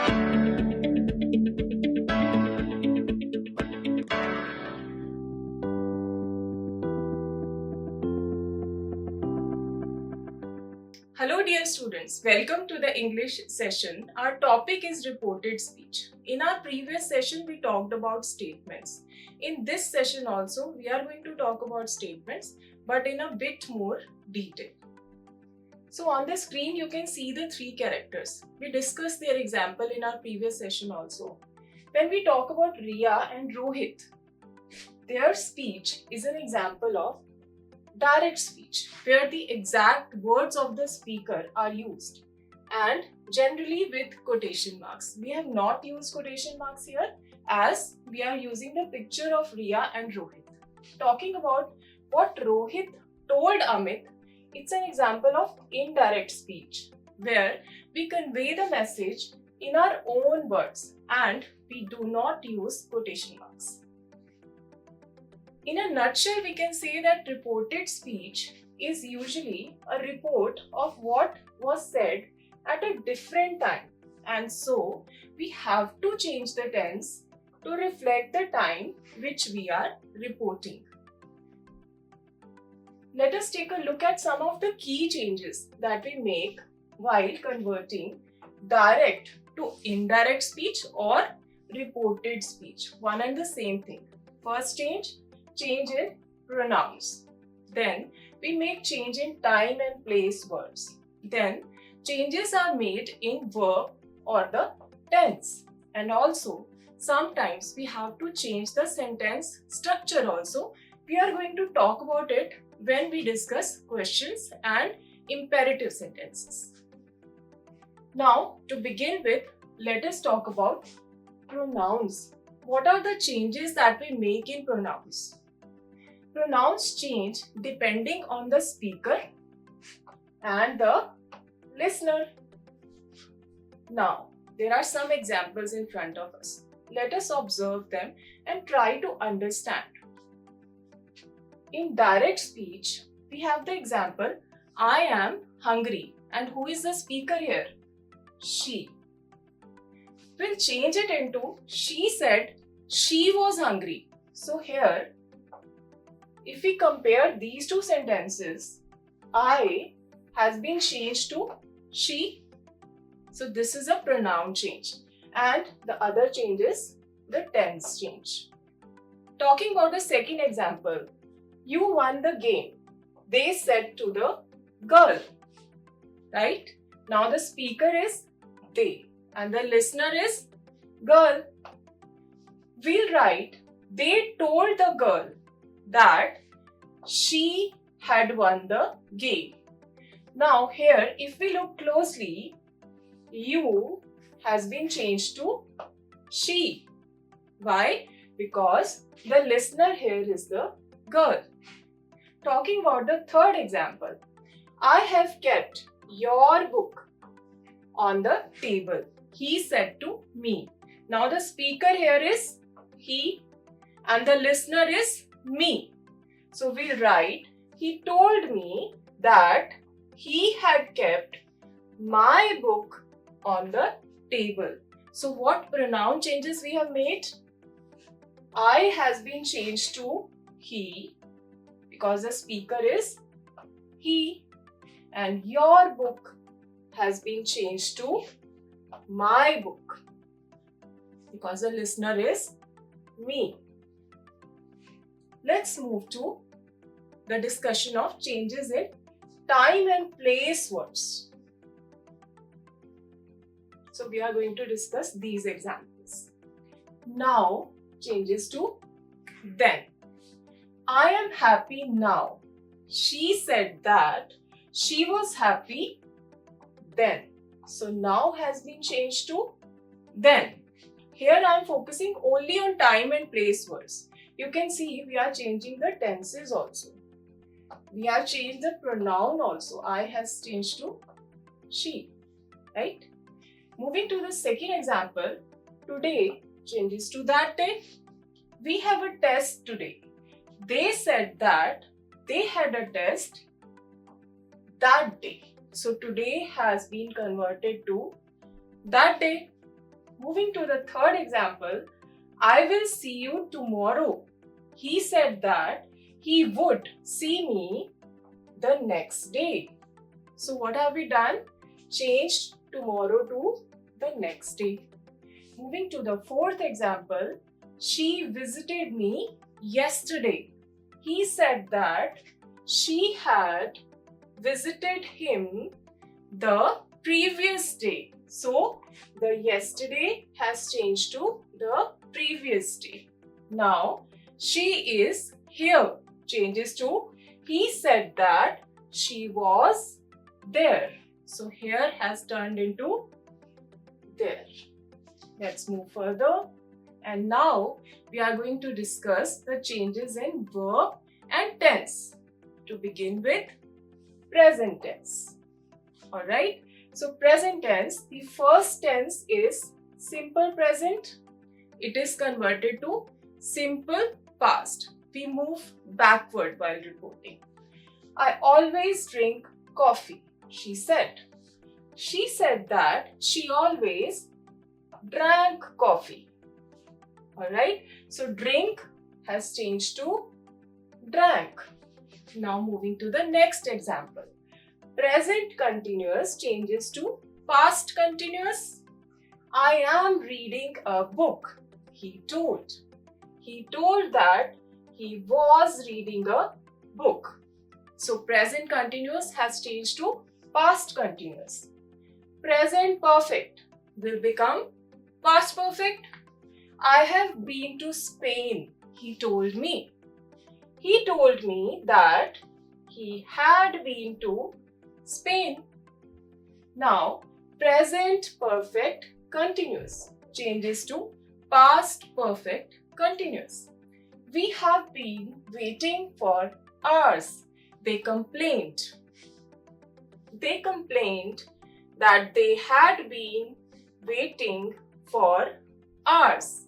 Hello dear students, welcome to the English session. Our topic is reported speech. In our previous session we talked about statements. In this session also we are going to talk about statements but in a bit more detail. So on the screen you can see the three characters. We discussed their example in our previous session also. When we talk about Riya and Rohit, their speech is an example of direct speech, where the exact words of the speaker are used and generally with quotation marks. We have not used quotation marks here as we are using the picture of Riya and Rohit. Talking about what Rohit told Amit, it's an example of indirect speech where we convey the message in our own words and we do not use quotation marks. In a nutshell, we can say that reported speech is usually a report of what was said at a different time, and so we have to change the tense to reflect the time which we are reporting. Let us take a look at some of the key changes that we make while converting direct to indirect speech or reported speech. One and the same thing. First change in pronouns. Then we make change in time and place words. Then changes are made in verb or the tense. And also sometimes we have to change the sentence structure also. We are going to talk about it when we discuss questions and imperative sentences. Now to begin with, let us talk about pronouns. What are the changes that we make in pronouns? Pronouns change depending on the speaker and the listener. Now, there are some examples in front of us. Let us observe them and try to understand. In direct speech, we have the example, I am hungry. And who is the speaker here? She. We'll change it into, she said she was hungry. So here, if we compare these two sentences, I has been changed to she. So this is a pronoun change. And the other change is the tense change. Talking about the second example, you won the game. They said to the girl. Right? Now the speaker is they and the listener is girl. We'll write, they told the girl that she had won the game. Now here, if we look closely, you has been changed to she. Why? Because the listener here is the girl. Talking about the third example, I have kept your book on the table. He said to me. Now the speaker here is he and the listener is me. So we'll write, he told me that he had kept my book on the table. So what pronoun changes we have made? I has been changed to he because the speaker is he, and your book has been changed to my book because the listener is me. Let's move to the discussion of changes in time and place words. So we are going to discuss these examples. Now changes to then. I am happy now. She said that she was happy then. So now has been changed to then. Here I am focusing only on time and place words. You can see we are changing the tenses also. We have changed the pronoun also. I has changed to she. Right? Moving to the second example, today changes to that day. We have a test today. They said that they had a test that day. So today has been converted to that day. Moving to the third example, I will see you tomorrow. He said that he would see me the next day. So what have we done? Changed tomorrow to the next day. Moving to the fourth example, she visited me yesterday. He said that she had visited him the previous day. So the yesterday has changed to the previous day. Now she is here changes to he said that she was there. So here has turned into there. Let's move further. And now we are going to discuss the changes in verb and tense. To begin with, present tense. Alright, so present tense, the first tense is simple present. It is converted to simple past. We move backward while reporting. I always drink coffee, she said. She said that she always drank coffee. Alright, so drink has changed to drank. Now moving to the next example. Present continuous changes to past continuous. I am reading a book, he told. He told that he was reading a book. So present continuous has changed to past continuous. Present perfect will become past perfect. I have been to Spain, he told me. He told me that he had been to Spain. Now, present perfect continuous changes to past perfect continuous. We have been waiting for hours. They complained. They complained that they had been waiting for hours.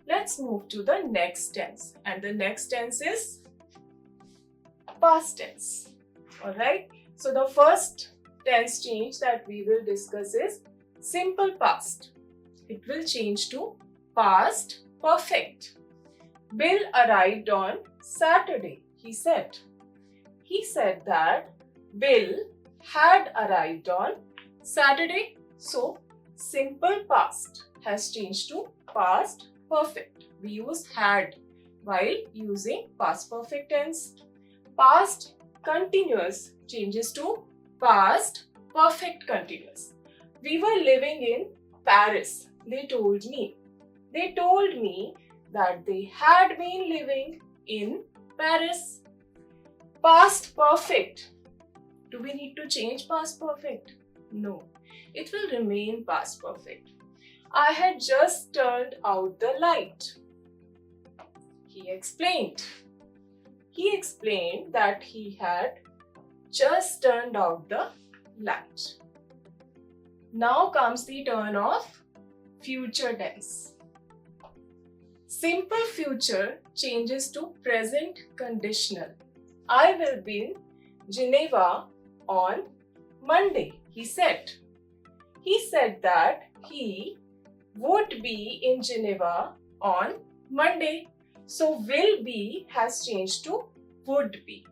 Let's move to the next tense, and the next tense is past tense. Alright, so the first tense change that we will discuss is simple past. It will change to past perfect. Bill arrived on Saturday, he said. He said that Bill had arrived on Saturday, so simple past has changed to past perfect. We use had while using past perfect tense. Past continuous changes to past perfect continuous. We were living in Paris, they told me. They told me that they had been living in Paris. Past perfect. Do we need to change past perfect? No, it will remain past perfect. I had just turned out the light. He explained. He explained that he had just turned out the light. Now comes the turn of future tense. Simple future changes to present conditional. I will be in Geneva on Monday, he said. He said that he would be in Geneva on Monday. So will be has changed to would be.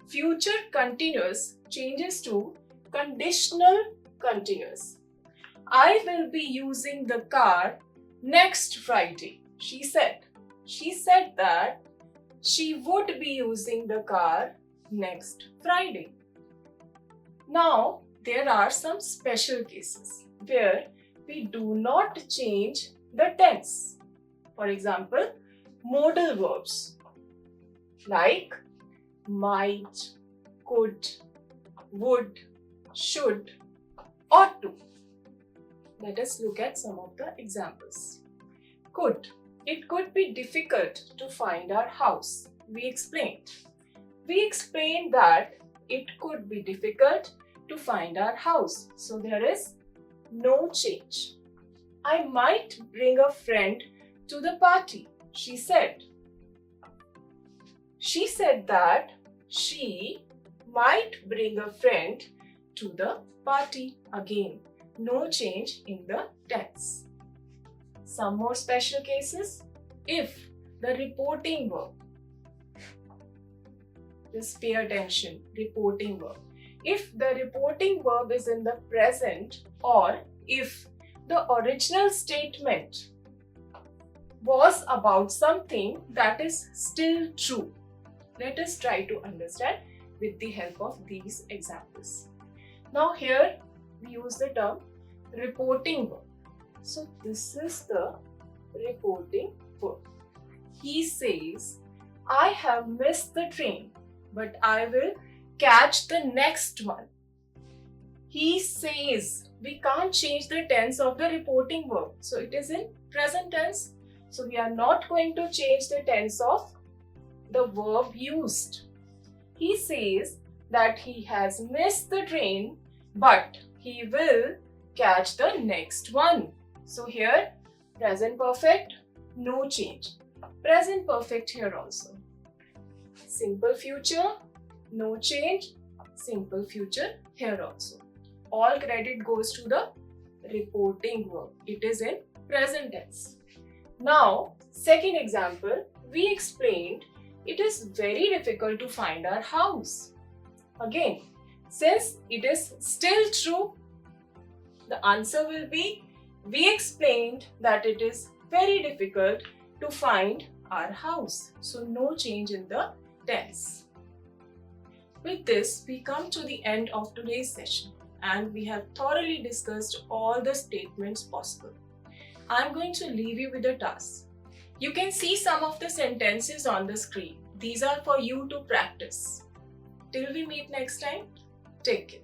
Future continuous changes to conditional continuous. I will be using the car next Friday, she said. She said that she would be using the car next Friday. Now, there are some special cases where we do not change the tense. For example, modal verbs like might, could, would, should, ought to. Let us look at some of the examples. Could. It could be difficult to find our house. We explained. We explained that it could be difficult to find our house. So there is no change. I might bring a friend to the party, she said. She said that she might bring a friend to the party. Again, no change in the tense. Some more special cases. If the reporting verb, just pay attention, reporting verb. If the reporting verb is in the present, or if the original statement was about something that is still true. Let us try to understand with the help of these examples. Now here we use the term reporting verb. So this is the reporting verb. He says, I have missed the train, but I will catch the next one. He says, we can't change the tense of the reporting verb. So it is in present tense. So we are not going to change the tense of the verb used. He says that he has missed the train, but he will catch the next one. So here, present perfect, no change. Present perfect here also. Simple future, no change. Simple future here also. All credit goes to the reporting verb. It is in present tense. Now, second example, we explained it is very difficult to find our house. Again, since it is still true, the answer will be, we explained that it is very difficult to find our house. So no change in the tense. With this, we come to the end of today's session and we have thoroughly discussed all the statements possible. I'm going to leave you with a task. You can see some of the sentences on the screen. These are for you to practice. Till we meet next time, take care.